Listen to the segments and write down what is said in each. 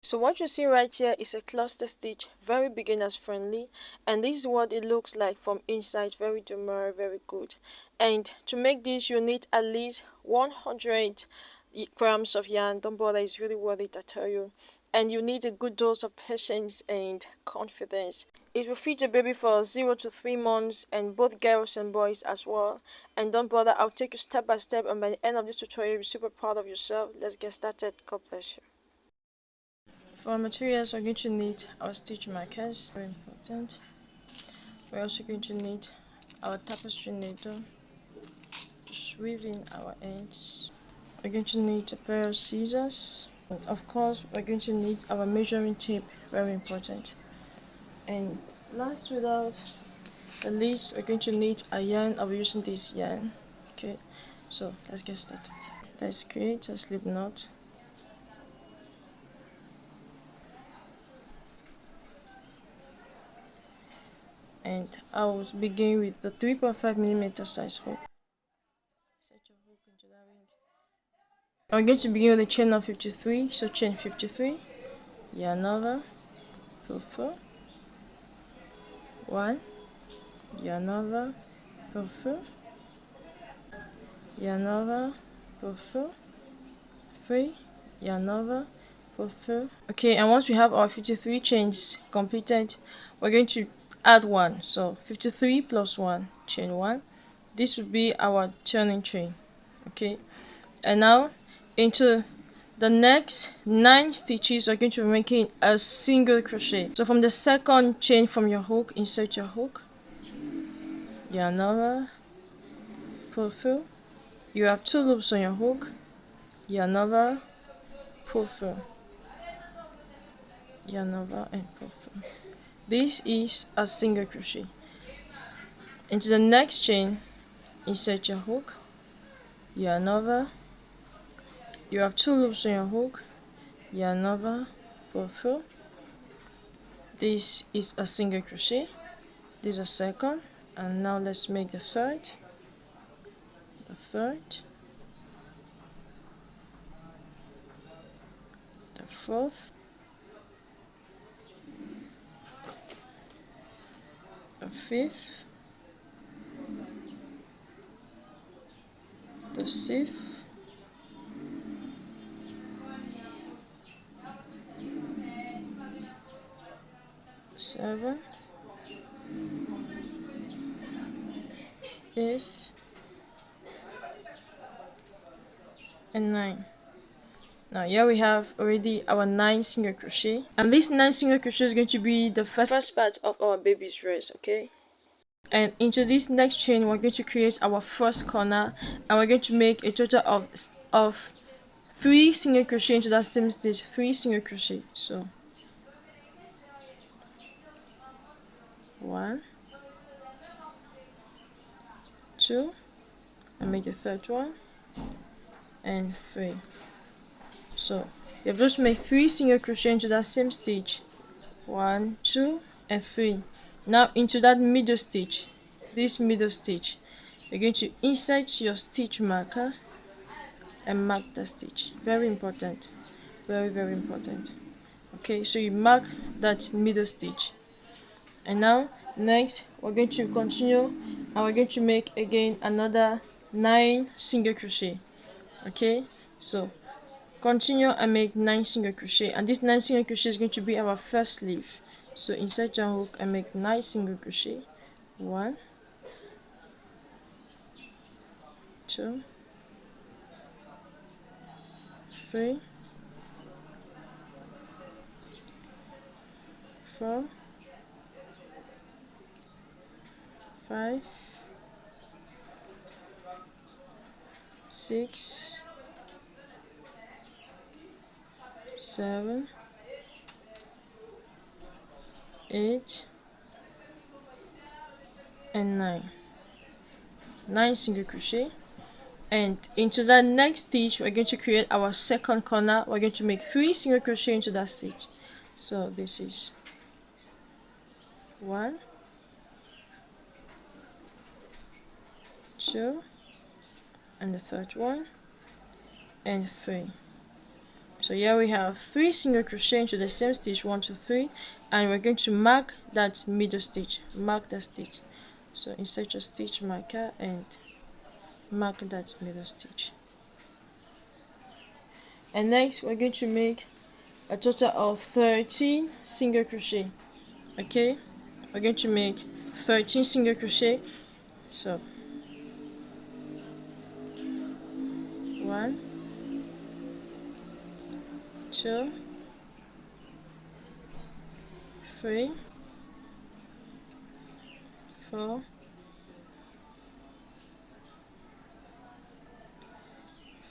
So what you see right here is a cluster stitch, very beginners friendly, and this is what it looks like from inside. Very demure, very good. And to make this you need at least 100 grams of yarn. Don't bother, it's really worth it, I tell you. And you need a good dose of patience and confidence. It will feed your baby for 0 to 3 months, and both girls and boys as well. And don't bother, I'll take you step by step, and by the end of this tutorial you'll be super proud of yourself. Let's get started. God bless you. For our materials, we're going to need our stitch markers, very important. We're also going to need our tapestry needle to weave in our ends. We're going to need a pair of scissors. And of course, we're going to need our measuring tape, very important. And last without the least, we're going to need a yarn. I'll be using this yarn. Okay, so let's get started. Let's create a slip knot. And I'll begin with the 3.5mm size hook. Set your hook into that ring. I'm going to begin with a chain of 53, so chain 53, yarn over, pull through, 1, yarn over, pull through, yarn over, pull through, 3, yarn over, pull through. Okay, and once we have our 53 chains completed, we're going to add 1, so 53 plus 1, chain 1. This would be our turning chain. Okay, and now into the next 9 stitches we're going to be making a single crochet. So from the second chain from your hook, insert your hook, yarn over, pull through. You have 2 loops on your hook, yarn over, pull through, yarn over and pull through. This is a single crochet. Into the next chain, insert your hook, yarn over. You have 2 loops on your hook, yarn over, pull through. This is a single crochet. This is a second, and now let's make the third, the fourth, the fifth, the sixth, seventh, eighth, and 9. Now here we have already our 9 single crochet, and this 9 single crochet is going to be the first part of our baby's dress. Okay, and into this next chain we're going to create our first corner, and we're going to make a total of 3 single crochet into that same stitch, 3 single crochet. So 1, 2, and make the third one, and 3. So you have just made 3 single crochet into that same stitch, 1, 2, and 3. Now into that middle stitch, this middle stitch, you're going to insert your stitch marker and mark the stitch. Very important, very important. Okay, so you mark that middle stitch, and now next we're going to continue, and we're going to make again another 9 single crochet. Okay, so continue and make 9 single crochet, and this 9 single crochet is going to be our first sleeve. So insert your hook and make 9 single crochet. 1, 2, 3, 4, 5, 6, 7, 8, and 9. 9 single crochet, and into that next stitch we're going to create our second corner. We're going to make 3 single crochet into that stitch. So this is 1, 2, and the third one, and 3. So here we have 3 single crochet into the same stitch, 1 2 3, and we're going to mark that middle stitch, mark the stitch. So insert your stitch marker and mark that middle stitch. And next we're going to make a total of 13 single crochet. Okay, we're going to make 13 single crochet. So 1 2 3 4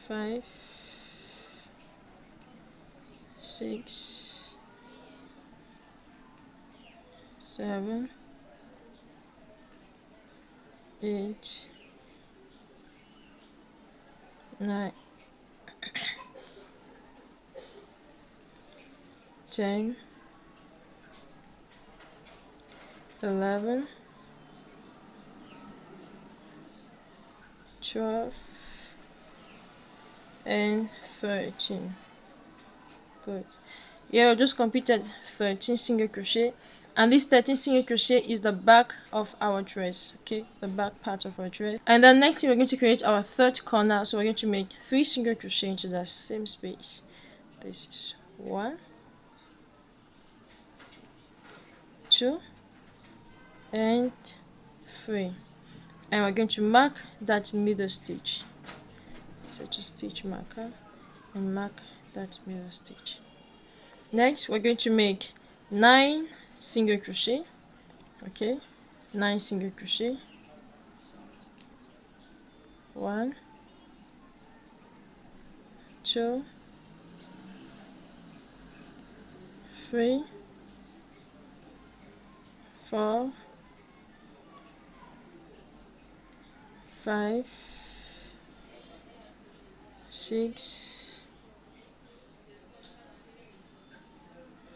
5 6 7 8 9 10 11 12 and 13. Good. Yeah, I just completed 13 single crochet, and this 13 single crochet is the back of our dress. Okay, the back part of our dress. And then next we're going to create our third corner, so we're going to make 3 single crochet into the same space. This is 1 2 and 3, and we're going to mark that middle stitch. So just stitch marker and mark that middle stitch. Next we're going to make 9 single crochet. Okay, 9 single crochet. 1 2 3 4 5 6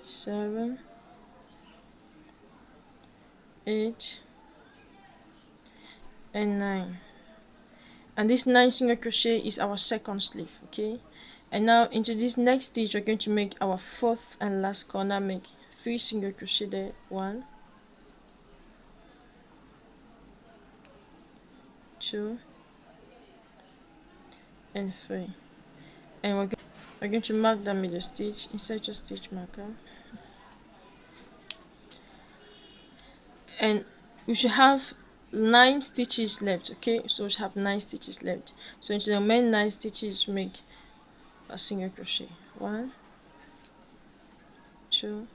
7 8 and 9. And this 9 single crochet is our second sleeve. Okay, and now into this next stitch we're going to make our fourth and last corner. Make 3 single crochet there. 1 2 and 3, and we're going to mark the middle stitch. Insert your stitch marker, and we should have 9 stitches left. Okay, so we should have 9 stitches left. So into the main 9 stitches, make a single crochet. 1 2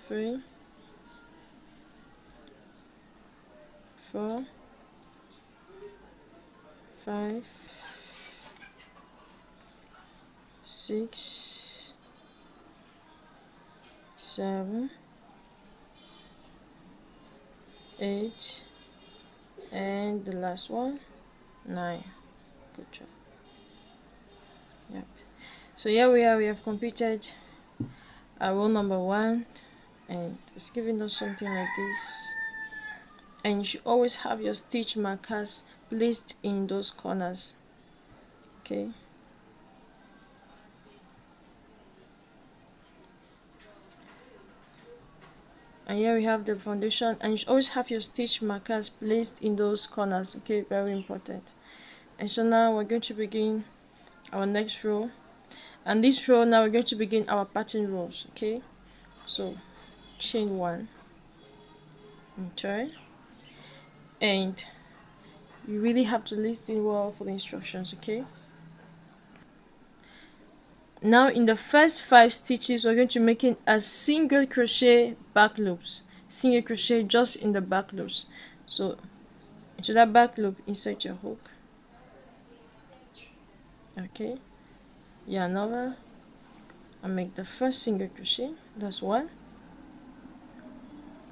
3 4 5 6 7 8 and the last one 9. Good job. Yep. So here we are, we have completed our row number 1, and it's giving us something like this. And you should always have your stitch markers placed in those corners. Okay, and here we have the foundation, and you should always have your stitch markers placed in those corners. Okay, very important. And so now we're going to begin our next row, and this row now we're going to begin our pattern rows. Okay, so chain 1 and turn, and you really have to listen well for the instructions. Okay, now in the first 5 stitches we're going to make a single crochet back loops, single crochet just in the back loops. So into that back loop insert your hook. Okay, yarn over and make the first single crochet. That's 1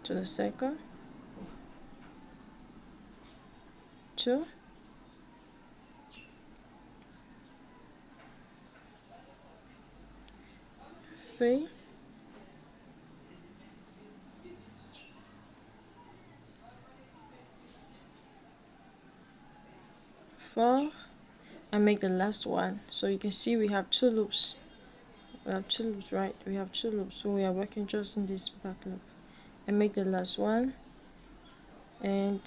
to the second, 2 3 4 and make the last one. So you can see we have two loops. We have two loops, right? We have two loops, so we are working just in this back loop and make the last one and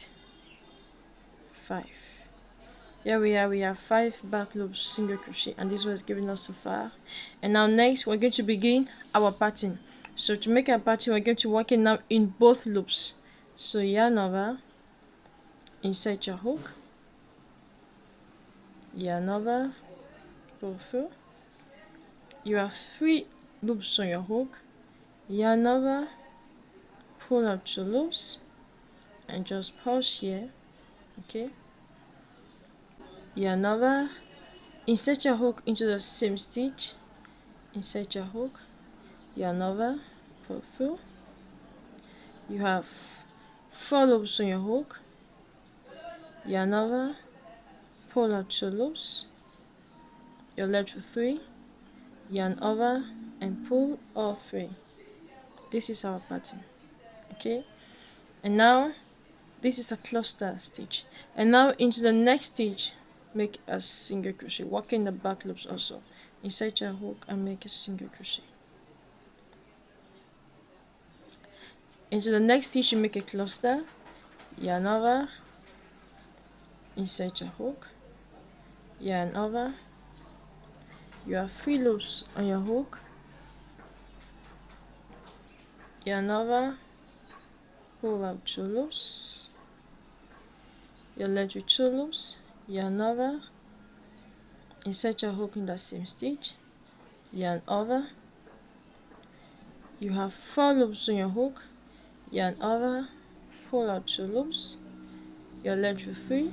5. There we are, we have 5 back loops single crochet, and this was given us so far. And now next we're going to begin our pattern. So to make our pattern, we're going to work it now in both loops. So yarn over, insert your hook, yarn over, pull through. You have 3 loops on your hook, yarn over, pull out 2 loops, and just pause here. Okay, yarn over, insert your hook into the same stitch, insert your hook, yarn over, pull through. You have 4 loops on your hook, yarn over, pull out 2 loops, you're left with 3, yarn over and pull all 3. This is our pattern. Okay, and now this is a cluster stitch, and now into the next stitch make a single crochet, working the back loops also. Insert your hook and make a single crochet. Into the next stitch you make a cluster, yarn over, insert your hook, yarn over. You have 3 loops on your hook, yarn over, pull out 2 loops, you're left with 2 loops, yarn over, insert your hook in the same stitch, yarn over. You have 4 loops on your hook, yarn over, pull out 2 loops, you're left with 3,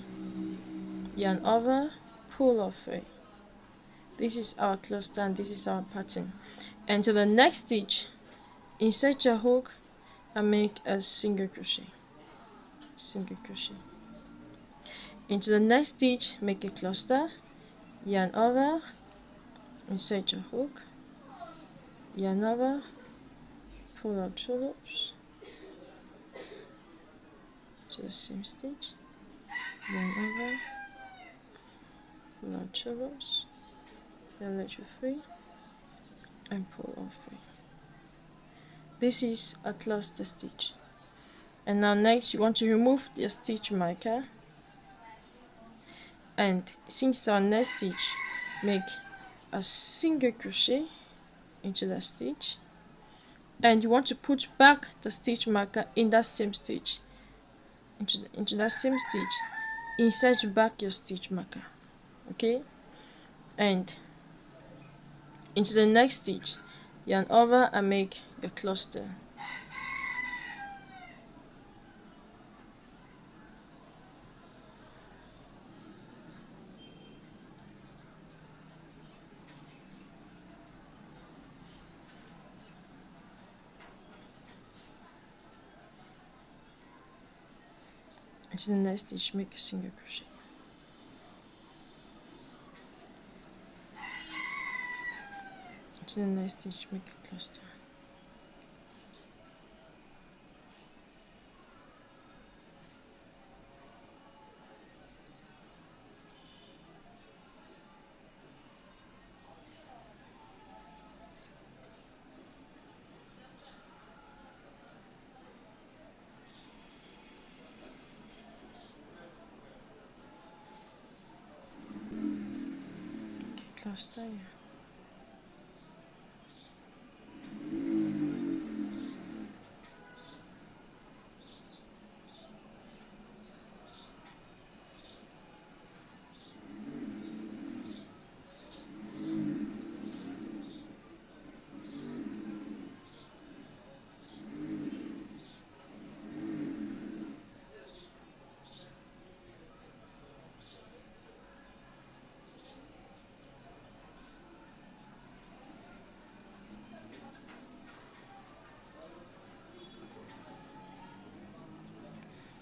yarn over, pull off 3. This is our cluster and this is our pattern. And to the next stitch, insert your hook and make a single crochet, single crochet. Into the next stitch make a cluster, yarn over, insert your hook, yarn over, pull out 2 loops to the same stitch, yarn over, pull out 2 loops, then let you 3 and pull off 3. This is a cluster stitch. And now next you want to remove the stitch marker, and since our next stitch make a single crochet into the stitch, and you want to put back the stitch marker in that same stitch, into that same stitch, insert back your stitch marker. Okay, and into the next stitch yarn over and make your cluster. Into the next stitch make a single crochet. Into the next stitch make a cluster. Cluster, yeah.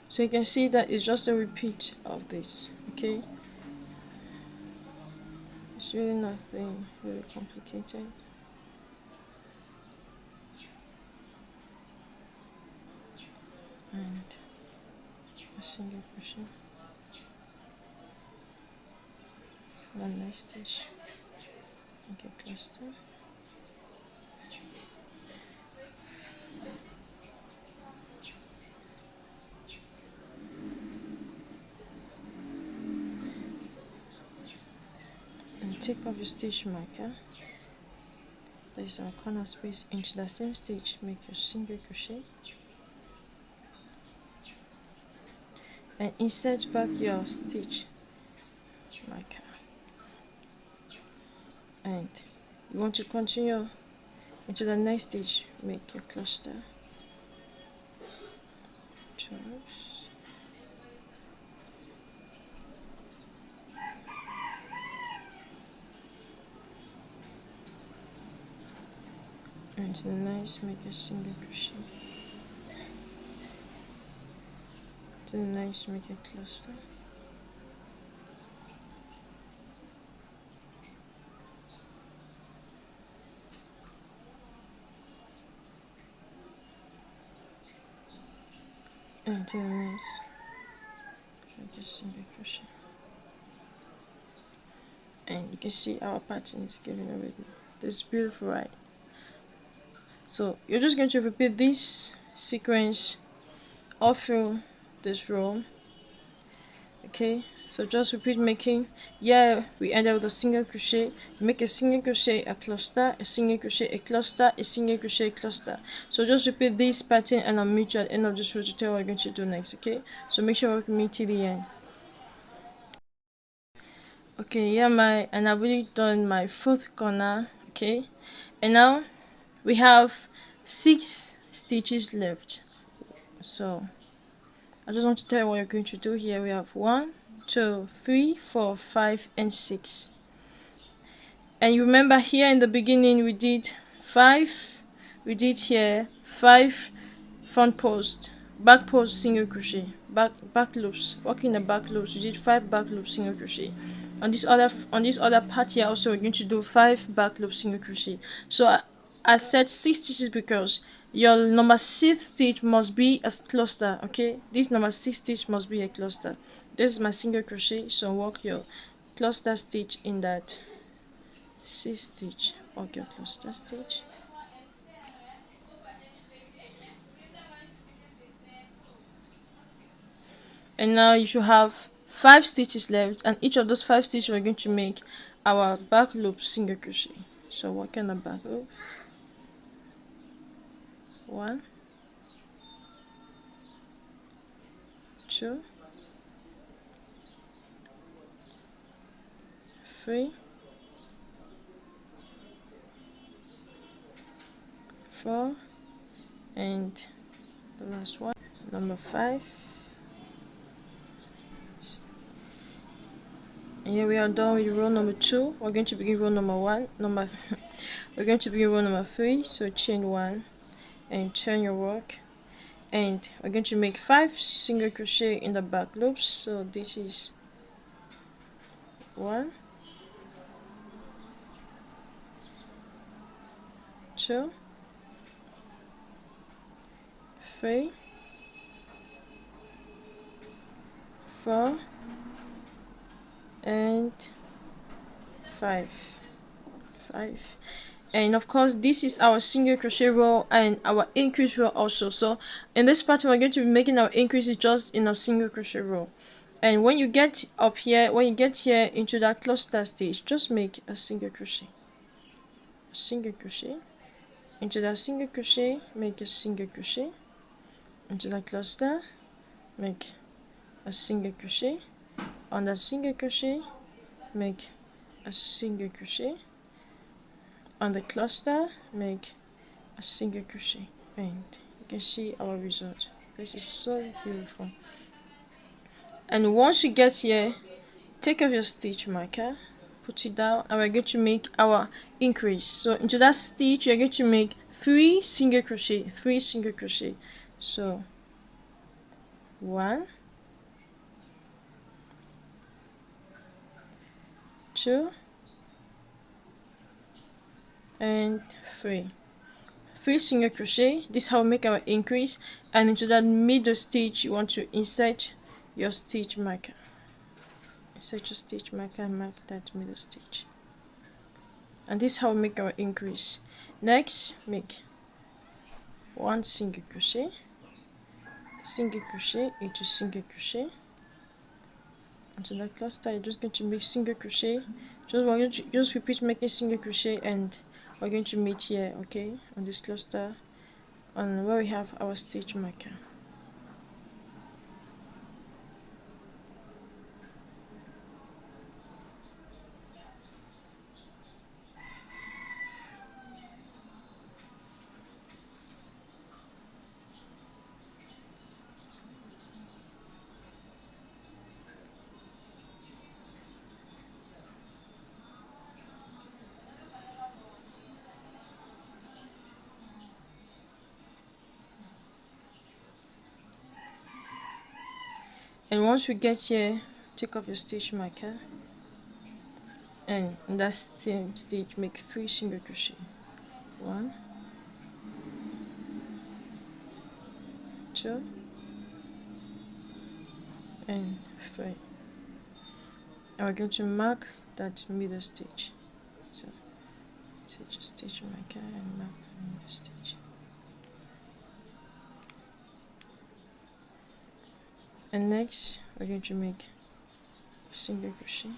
So you can see that it's just a repeat of this. Okay, it's really nothing very complicated. And a single crochet. one next stitch, make a cluster, and take off your stitch marker. There is our corner space. Into the same stitch, make your single crochet and insert back your stitch marker. And you want to continue into the next stitch, make your cluster, and to the next, make a single crochet, to the next, make a cluster, and to the next, make a single crochet. And you can see our pattern is given already. This is beautiful, right? So you're just going to repeat this sequence all through this row. Okay, so just repeat making. Yeah, we end up with a single crochet. You make a single crochet, a cluster, a single crochet, a cluster, a single crochet, cluster. So just repeat this pattern, and I'll meet you at the end of this row to tell what you're going to do next. Okay, so make sure you work with me till the end. Okay, yeah, and I've already done my fourth corner. Okay, and now we have 6 stitches left. So I just want to tell you what you're going to do here. We have 1, 2, 3, 4, 5, and 6. And you remember here in the beginning we did 5. We did here 5 front post, back post single crochet, back loops. Working the back loops, we did 5 back loops single crochet. On this other part here also we're going to do 5 back loops single crochet. So I said 6 stitches because your number 6 stitch must be a cluster. Okay, this number 6 stitch must be a cluster. This is my single crochet, so work your cluster stitch in that 6 stitch. Work your cluster stitch. And now you should have 5 stitches left, and each of those 5 stitches we're going to make our back loop single crochet. So work on the back loop. 1, 2, 3, 4, and the last one, number 5. And here we are done with row number 2. We're going to begin row number 1. We're going to begin row number 3. So chain 1 and turn your work, and we're going to make 5 single crochet in the back loops. So this is 1, 2, 3, 4, and 5. And of course this is our single crochet row and our increase row also. So in this pattern we're going to be making our increases just in a single crochet row. And when you get up here, when you get here into that cluster stage, just make a single crochet, into that single crochet, make a single crochet, into that cluster, make a single crochet, on that single crochet, make a single crochet, on the cluster, make a single crochet, and you can see our result. This is so beautiful. And once you get here, take off your stitch marker, put it down, and we're going to make our increase. So into that stitch you're going to make 3 single crochet, 3 single crochet. So 1, 2, and 3 single crochet. This is how we make our increase. And into that middle stitch you want to insert your stitch marker. insert your stitch marker and mark that middle stitch. And this is how we make our increase. Next, make one single crochet into single crochet. Onto that cluster, you're just going to make single crochet. We're going to just repeat making single crochet, and we're going to meet here, okay, on this cluster, on where we have our stitch marker. And once we get here, take off your stitch marker, and in that same stitch make 3 single crochet. 1, 2, and 3. And we're going to mark that middle stitch. So set your stitch marker and mark the middle stitch. And next we're going to make a single crochet.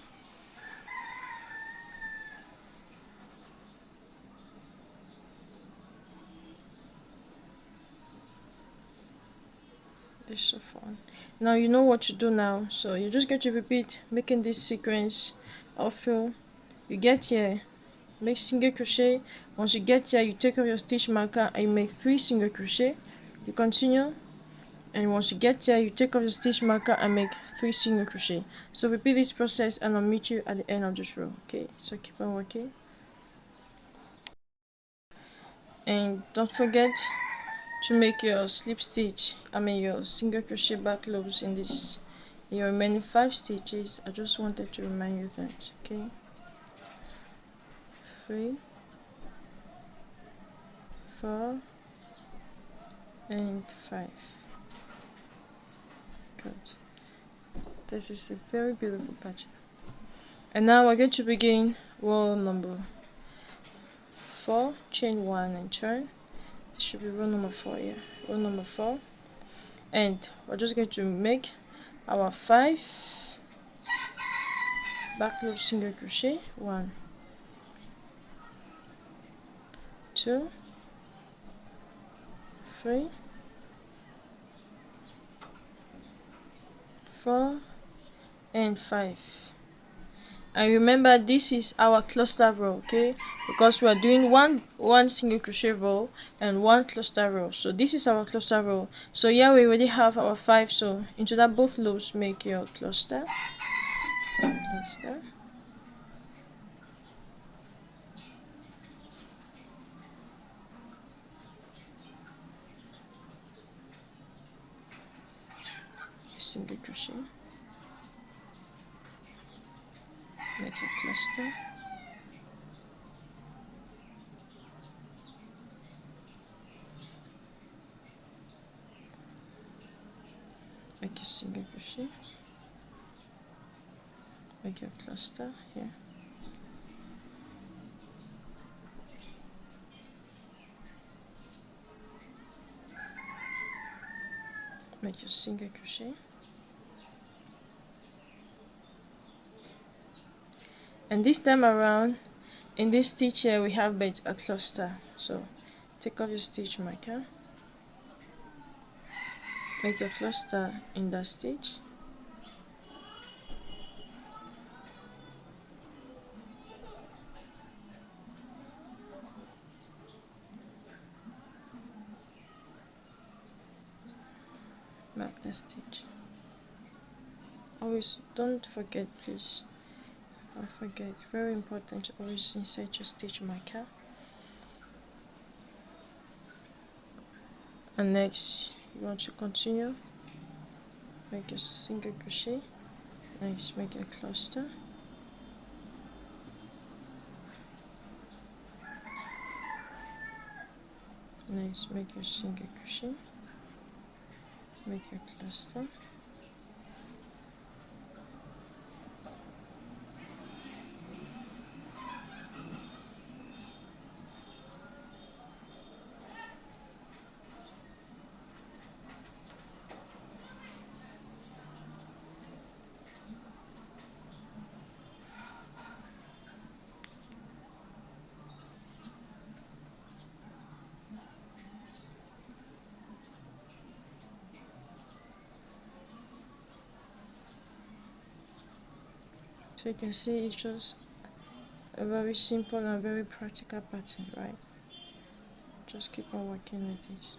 This is so fun. Now you know what to do now, so you're just going to repeat making this sequence until you get here. Make single crochet. Once you get here, you take off your stitch marker and you make 3 single crochet. You continue, and once you get here, you take off your stitch marker and make 3 single crochet. So repeat this process, and I'll meet you at the end of this row. Okay, so keep on working, and don't forget to make your slip stitch, your single crochet back loops in this, your remaining 5 stitches. I just wanted to remind you that. Okay, 3, 4, and 5. Good. This is a very beautiful pattern. And now we're going to begin row number 4. Chain 1 and turn. This should be row number 4 here. Row number 4, and we're just going to make our 5 back loop single crochet. 1, 2, 3, 4, and 5. And remember, this is our cluster row, okay, because we are doing one single crochet row and 1 cluster row. So this is our cluster row. So here we already have our 5, so into that both loops make your cluster, single crochet, make a cluster, make a single crochet, make a cluster here, make your single crochet, and this time around in this stitch here we have made a cluster. So take off your stitch marker, make a cluster in that stitch, mark the stitch. Always don't forget, please, don't forget, very important to always insert your stitch marker. And next you want to continue, make a single crochet, next make a cluster, next make a single crochet, make a cluster, So you can see it's just a very simple and very practical pattern, right? Just keep on working like this.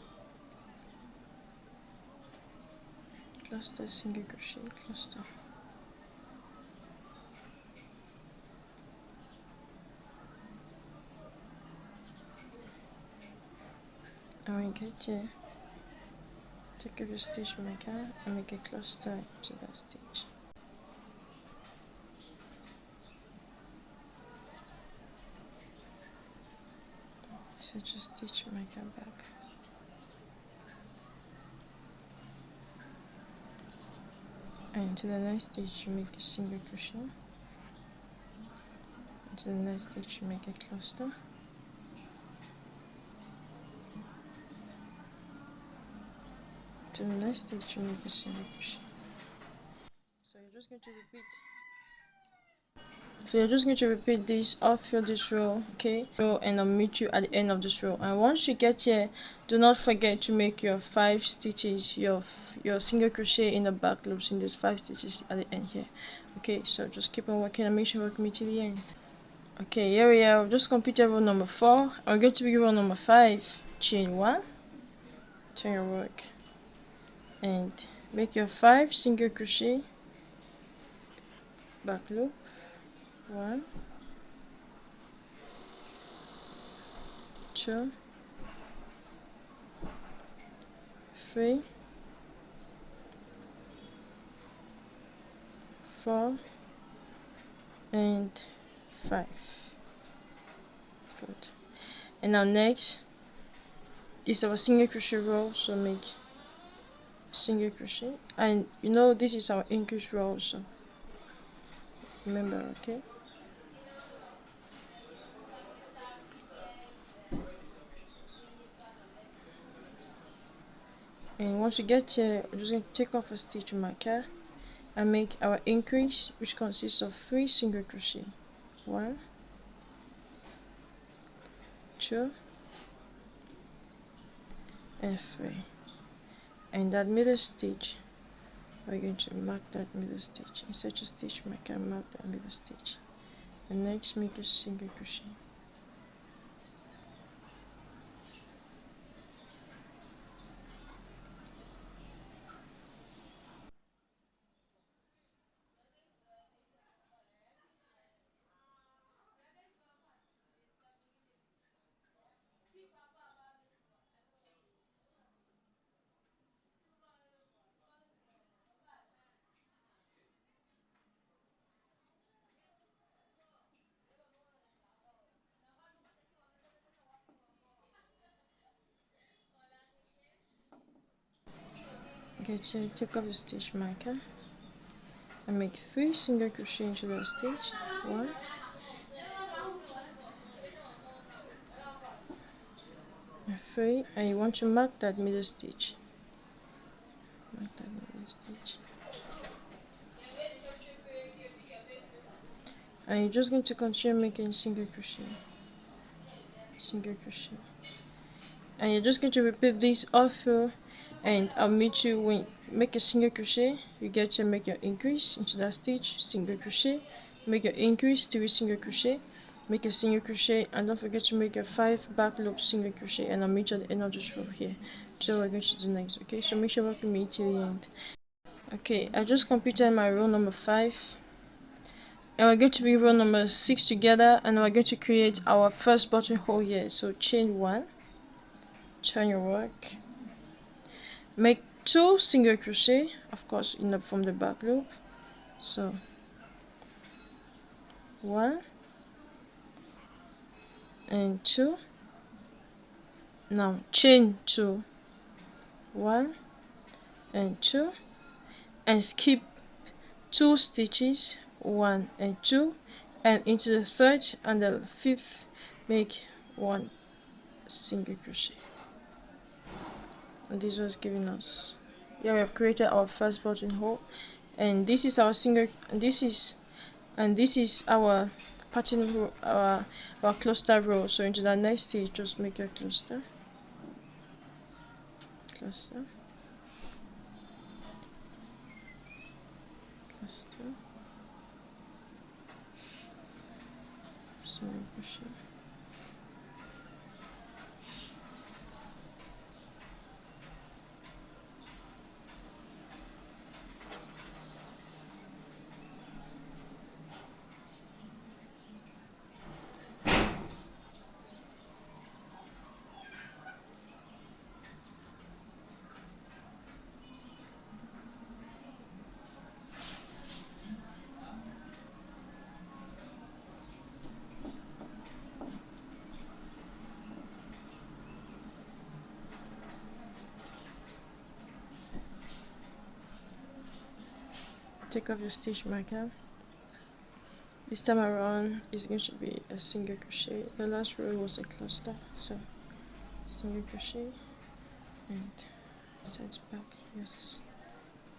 Cluster, single crochet, cluster. And when you get here, take up your stitch marker and make a cluster to that stitch. So just stitch marker back. And to the next stitch you make a single crochet. And to the next stitch you make a cluster. To the next stitch you make a single crochet. So you're just going to repeat. So you're just going to repeat this all through this row, okay? And I'll meet you at the end of this row. And once you get here, do not forget to make your 5 stitches, your single crochet in the back loops in these 5 stitches at the end here. Okay, so just keep on working and make sure you work with me to the end. Okay, here we are. We've just completed row number 4. I'm going to begin row number 5. Chain 1, turn your work, and make your 5 single crochet, back loop, 1, 2, 3, 4, and 5. Good. And now next is our single crochet row, so make single crochet, and you know this is our increase row also, remember, okay? And once you get here, we're just going to take off a stitch marker and make our increase, which consists of 3 single crochet, 1, 2, and 3. And that middle stitch, we're going to mark that middle stitch, insert a stitch marker and mark that middle stitch, and next make a single crochet. Okay, so take off the stitch marker and make 3 single crochet into that stitch, 1, and 3, and you want to mark that middle stitch, mark that middle stitch, and you're just going to continue making single crochet, single crochet, and you're just going to repeat this all through, and I'll meet you when you make a single crochet. You get to make your increase into that stitch, single crochet, make your increase, 3 single crochet, make a single crochet, and don't forget to make your 5 back loop single crochet, and I'll meet you at the end of this row here. So we're going to do next, okay? So make sure you work with me till the end. Okay, I just completed my row number 5, and we're going to be row number 6 together, and we're going to create our first buttonhole here. So chain 1, turn your work, make 2 single crochet, of course from the back loop, so 1 and 2, now chain 2, 1 and 2, and skip 2 stitches, 1 and 2, and into the 3rd and the 5th make 1 single crochet. And this was giving us, yeah, we have created our first buttonhole, and this is our single, and this is our pattern row, our cluster row. So into the next stitch, just make your cluster, cluster, cluster, single crochet. Take off your stitch marker. This time around is going to be a single crochet. The last row was a cluster, so single crochet and set back your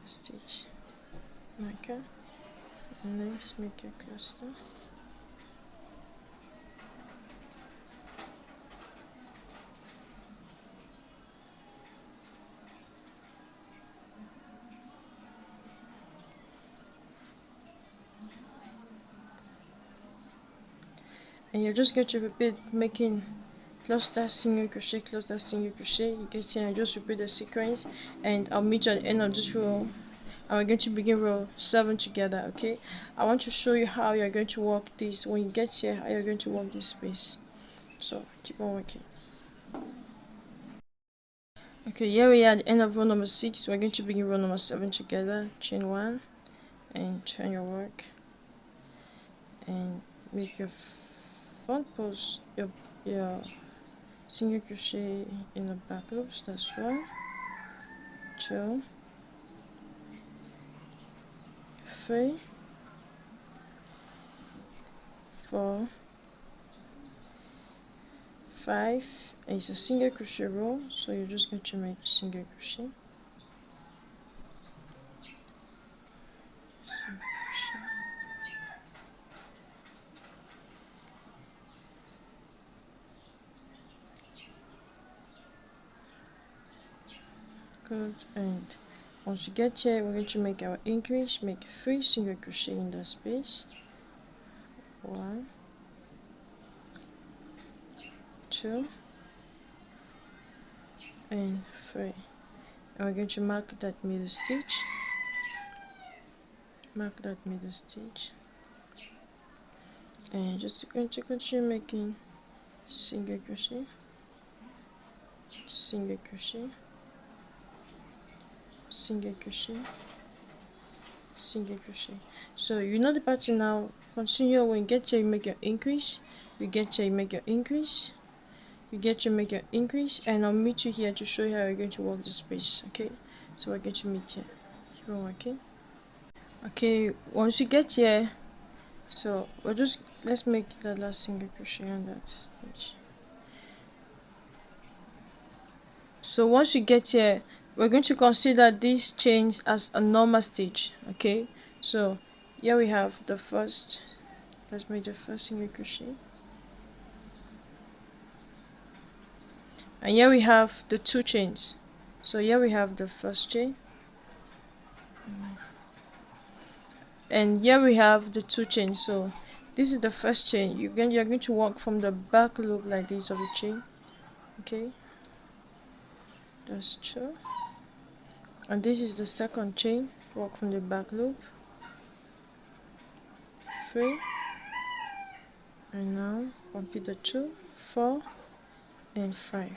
stitch marker, and next make your cluster. And you're just going to repeat making cluster, single crochet, cluster, single crochet. You get here and just repeat the sequence, and I'll meet you at the end of this row, and we're going to begin row 7 together. Okay, I want to show you how you're going to work this when you get here, how you're going to work this space. So keep on working. Okay, here we are at the end of row number 6. We're going to begin row number 7 together. Chain 1 and turn your work and make your front post, your single crochet in the back loops. That's 1, 2, 3, 4, 5, and it's a single crochet row, so you're just going to make a single crochet. Good, and once you get here, we're going to make our increase. Make 3 single crochet in that space. 1, 2, and 3. And we're going to mark that middle stitch. Mark that middle stitch, and just going to continue making single crochet, single crochet, single crochet, single crochet. So you know the pattern now. Continue. When you get here, you make your increase. You get here, you make your increase. You get here, make your increase, and I'll meet you here to show you how you're going to work the space. Okay, so we're going to meet here. Keep on working. Okay, once you get here, so let's make the last single crochet on that stitch. So once you get here, we're going to consider these chains as a normal stitch. Okay, so here we have the first. Let's make the first single crochet, and here we have the 2 chains. So here we have the first chain, and here we have the 2 chains. So this is the first chain. You're going to work from the back loop like this of the chain. Okay, that's 2, and this is the second chain. Work from the back loop. 3, and now repeat the 2, 4, and 5.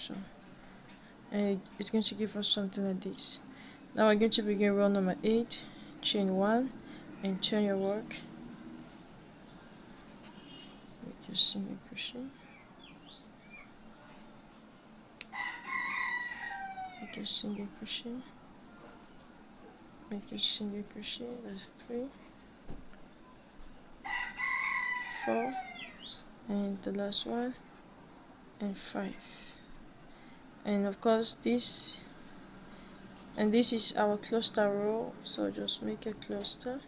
So, and it's going to give us something like this. Now we're going to begin row number 8. Chain 1 and turn your work. Make your single crochet. Make your single crochet. Make your single crochet. That's 3, 4, and the last one, and 5. And of course this is our cluster row, so just make a cluster.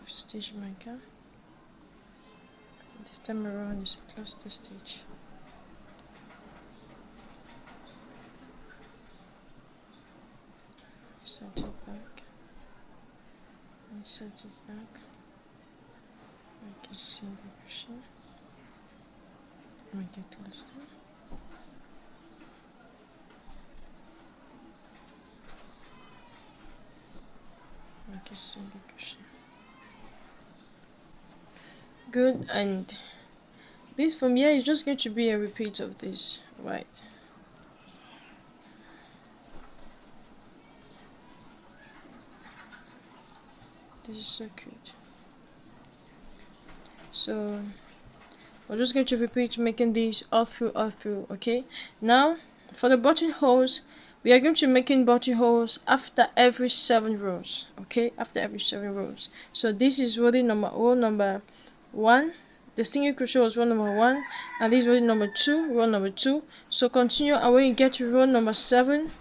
stitch marker. This time around is a cluster stitch. Set it back and set it back like a single crochet. Make a cluster. Make a single crochet. Good, and this from here is just going to be a repeat of this, right? This is so cute. So we're just going to repeat making these all through, okay? Now for the buttonholes, we are going to making buttonholes after every 7 rows, okay? After every 7 rows. So this is row number 1. The single crochet was row number 1, and this is row number 2, row number 2. So continue, and when you get to row number 7,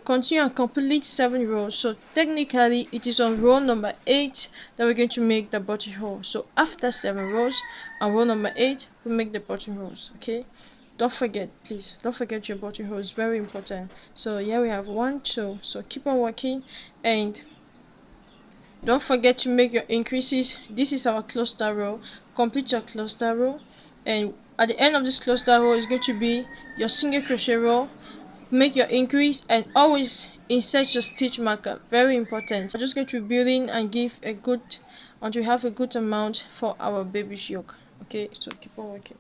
continue and complete 7 rows. So technically it is on row number 8 that we're going to make the buttonhole. So after 7 rows and row number 8 we make the buttonholes, okay? Don't forget, please don't forget your buttonhole, is very important. So here we have 1, 2. So keep on working, and don't forget to make your increases. This is our cluster row. Complete your cluster row, and at the end of this cluster row is going to be your single crochet row. Make your increase and always insert your stitch marker, very important. I'm just going to be building and give a good until we have a good amount for our baby's yoke, okay? So keep on working.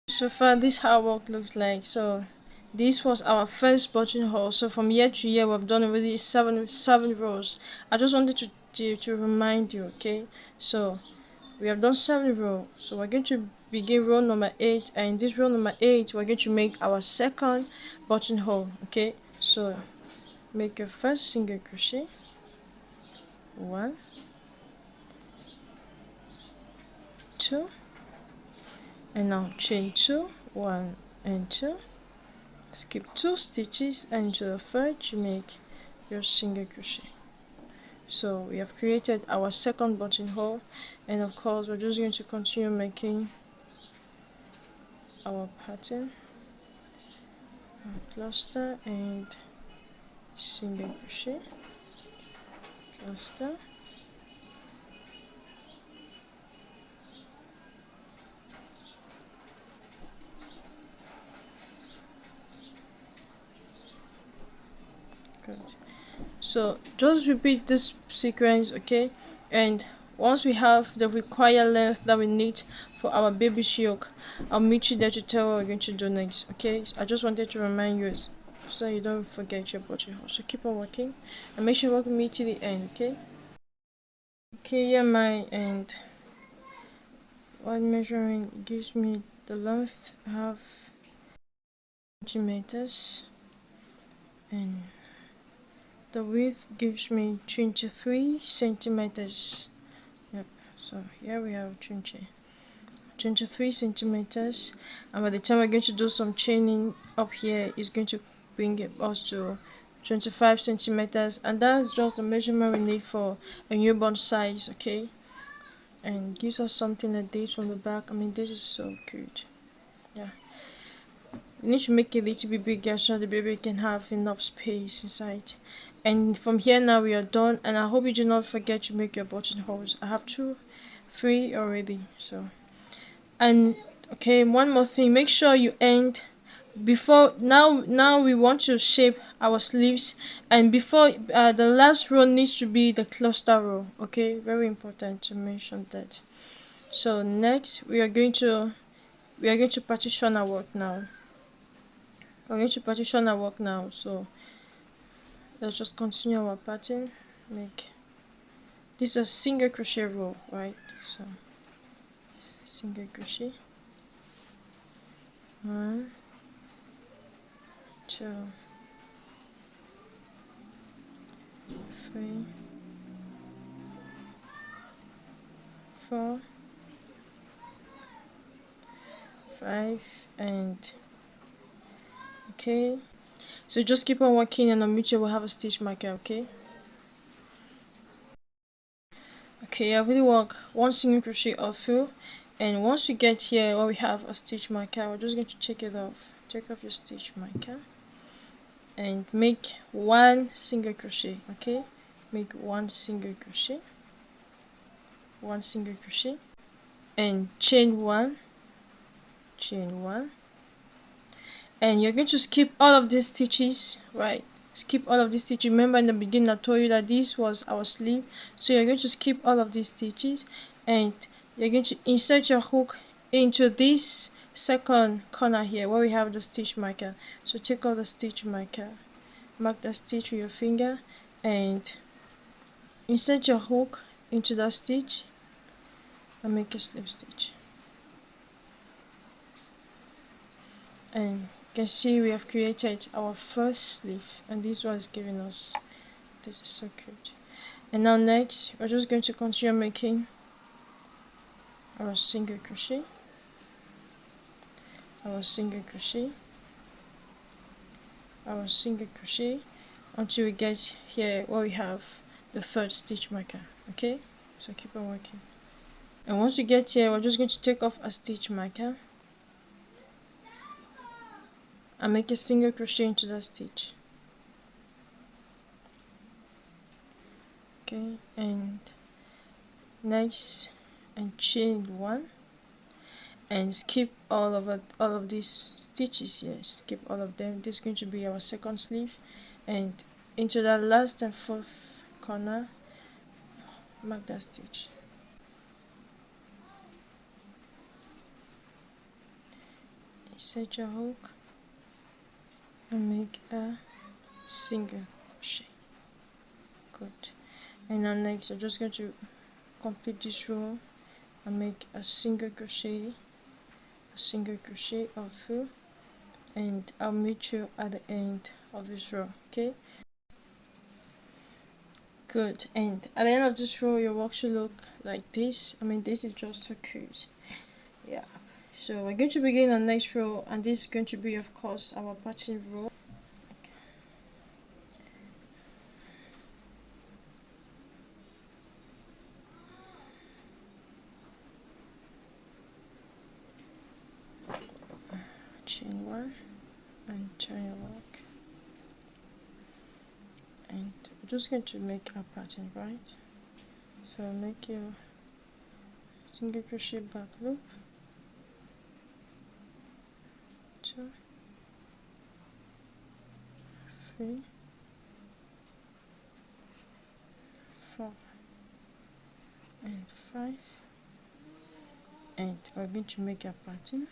So far this is how our work looks like. So this was our first buttonhole. So from year to year we've done already seven rows. I just wanted to remind you, okay? So we have done 7 rows, so we're going to begin row number 8, and in this row number 8 we're going to make our second buttonhole, okay? So make your first single crochet, 1, 2, and now chain 2, 1 and 2, skip 2 stitches, and to the third you make your single crochet. So we have created our second buttonhole, and of course we're just going to continue making our pattern, cluster and single crochet, cluster, good. So just repeat this sequence, okay? And once we have the required length that we need for our baby's yoke, I'll meet you there to tell what we're going to do next, okay? So I just wanted to remind you so you don't forget your buttonhole. So keep on working and make sure you work with me to the end, okay? Okay, yeah, my end. While measuring gives me the length half centimeters, and the width gives me 23 centimeters. Yep, so here we have 23 centimeters, and by the time we're going to do some chaining up here, it's going to bring us to 25 centimeters, and that's just the measurement we need for a newborn size, okay? And gives us something like this from the back. I mean, this is so good. Yeah, you need to make it a little bit bigger so the baby can have enough space inside. And from here now we are done, and I hope you do not forget to make your buttonholes. I have 3 already. So, and okay, one more thing, make sure you end before now we want to shape our sleeves, and before the last row needs to be the cluster row, okay? Very important to mention that. So next we are going to partition our work now. We're going to partition our work now. So let's just continue our pattern. Make this a single crochet row, right? So single crochet, 1, 2, 3, 4, 5, and okay. So just keep on working, and on you will have a stitch marker. Okay. Okay, I really work one single crochet all through, and once we get here where we have a stitch marker, we're just going to take it off. Take off your stitch marker and make one single crochet. Okay, make one single crochet, and chain one, and you're going to skip all of these stitches, right? Skip all of these stitches. Remember in the beginning I told you that this was our sleeve, so you're going to skip all of these stitches, and you're going to insert your hook into this second corner here where we have the stitch marker. So take out the stitch marker, mark the stitch with your finger, and insert your hook into that stitch and make a slip stitch. And you can see we have created our first sleeve, and this one is giving us, this is so cute. And now next we're just going to continue making our single crochet, our single crochet, our single crochet, until we get here where we have the third stitch marker. Okay, so keep on working, and once we get here we're just going to take off a stitch marker and make a single crochet into that stitch. Okay, and next, and chain one, and skip all of these stitches here. Skip all of them. This is going to be our second sleeve, and into that last and fourth corner, mark that stitch. Insert your hook and make a single crochet. Good. And now next we're just going to complete this row and make a single crochet all through, and I'll meet you at the end of this row. Okay, good. And at the end of this row your work should look like this. I mean, this is just so cute. Yeah, so we're going to begin our next row, and this is going to be of course our pattern row. Chain one and turn your work, and we're just going to make a pattern, right? So make your single crochet back loop, 2, 3, 4 and 5, and we're going to make a pattern.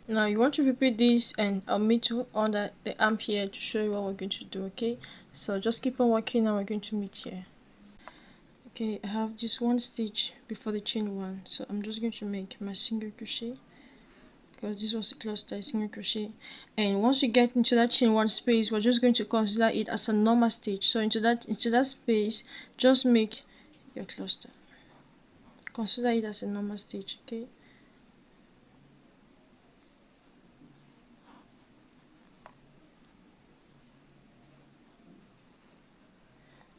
Now you want to repeat this, and I'll meet you under the arm here to show you what we're going to do. Okay, so just keep on working and we're going to meet here. Okay, I have just one stitch before the chain one, so I'm just going to make my single crochet, because this was a cluster single crochet. And once we get into that chain one space, we're just going to consider it as a normal stitch. So into that space, just make your cluster, consider it as a normal stitch. Okay,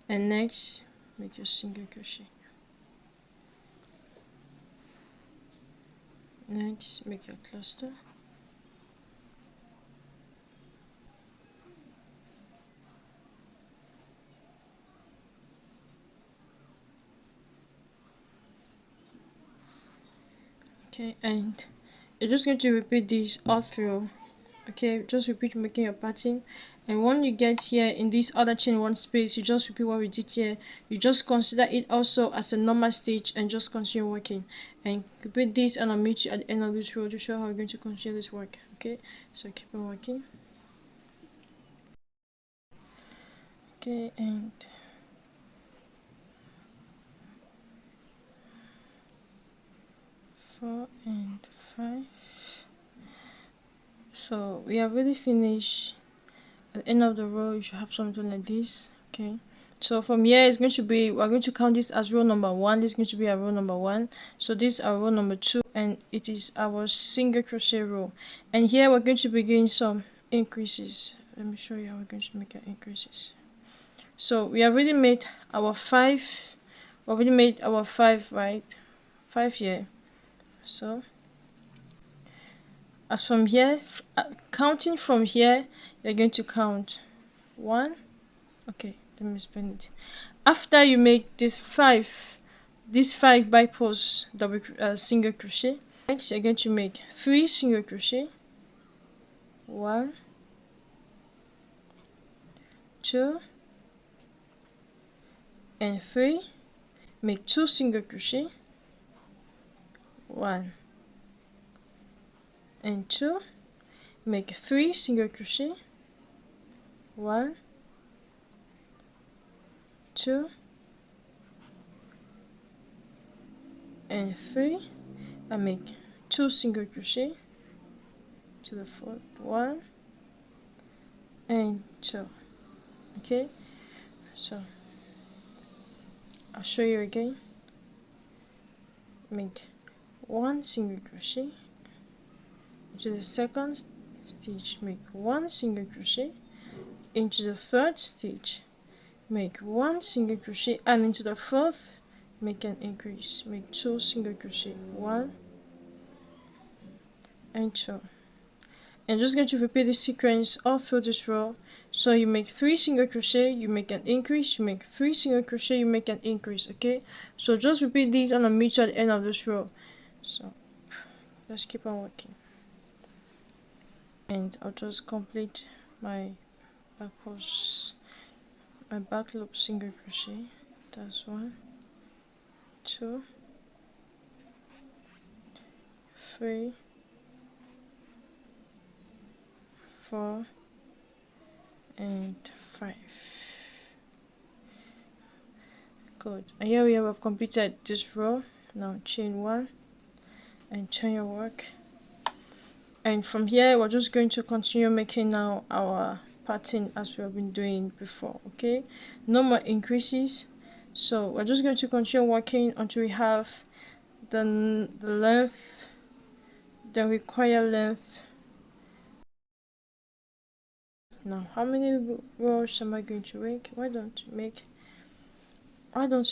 and next make your single crochet. Next make your cluster, okay, and you're just going to repeat this all through. Okay, just repeat making your pattern, and when you get here in this other chain one space, you just repeat what we did here. You just consider it also as a normal stitch and just continue working, and repeat this, and I'll meet you at the end of this row to show how we're going to continue this work. Okay, so keep on working. Okay, and four and 5. So we have really finished. At the end of the row you should have something like this. Okay, So from here it's going to be, we're going to count this as row number 1. This is going to be our row number 1. So this is our row number 2, and it is our single crochet row. And here we're going to begin some increases. Let me show you how we're going to make our increases. So we have already made our 5. We already made our 5, right? 5 here. So as from here, counting from here, you're going to count 1. Okay, let me spin it. After you make this 5 bypass double single crochet, next you're going to make 3 single crochet. 1, 2, and 3. Make 2 single crochet. 1 and 2. Make 3 single crochet. 1, 2, and 3, and make 2 single crochet to the fourth. 1 and 2. Okay, so I'll show you again. Make 1 single crochet into the second stitch, make 1 single crochet into the third stitch, make 1 single crochet, and into the fourth make an increase, make 2 single crochet. 1 and 2. And just going to repeat this sequence all through this row. So you make 3 single crochet, you make an increase, you make 3 single crochet, you make an increase. Okay, so just repeat these and I'll meet you at the end of this row. So let's keep on working, and I'll just complete my back loop single crochet. That's 1, 2, 3, 4, and 5. Good. And here we have completed this row. Now chain 1 and turn your work, and from here we're just going to continue making now our pattern as we have been doing before. Okay, no more increases, so we're just going to continue working until we have the length, the required length. Now how many rows am I going to make? Why don't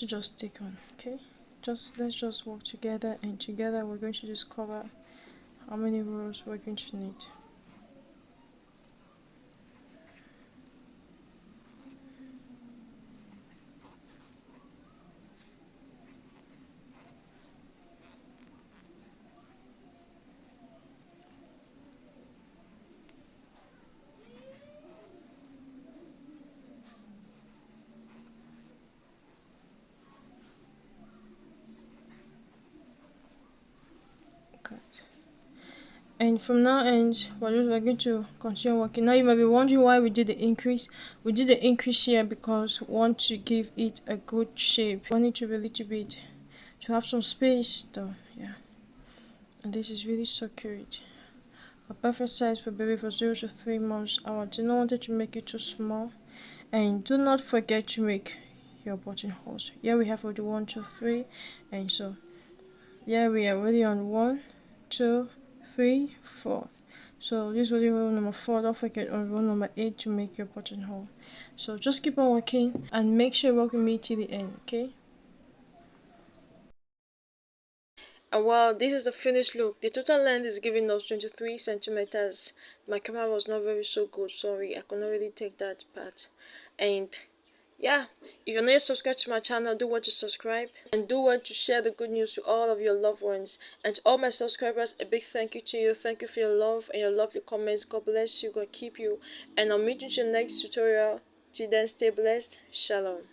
you just stick on? Okay, let's just work together, and together we're going to discover how many rows we're going to need. And from now on, we're going to continue working. Now you might be wondering why we did the increase. We did the increase here because we want to give it a good shape. We want it to be a little bit, to have some space though, yeah. And this is really so cute. A perfect size for baby for 0 to 3 months. I do not want it to make it too small. And do not forget to make your buttonholes. Here we have already 1, 2, 3, and so yeah, we are already on 1, 2, 3, 4. So this was row number 4. Don't forget on row number 8 to make your buttonhole. So just keep on working and make sure you work with me till the end, okay? And well, this is the finished look. The total length is giving us 23 centimeters. My camera was not very so good, sorry, I could not really take that part. And yeah, if you're not yet subscribed to my channel, do want to subscribe and do want to share the good news to all of your loved ones. And to all my subscribers, a big thank you to you. Thank you for your love and your lovely comments. God bless you, God keep you, and I'll meet you in the next tutorial. Till then, stay blessed. Shalom.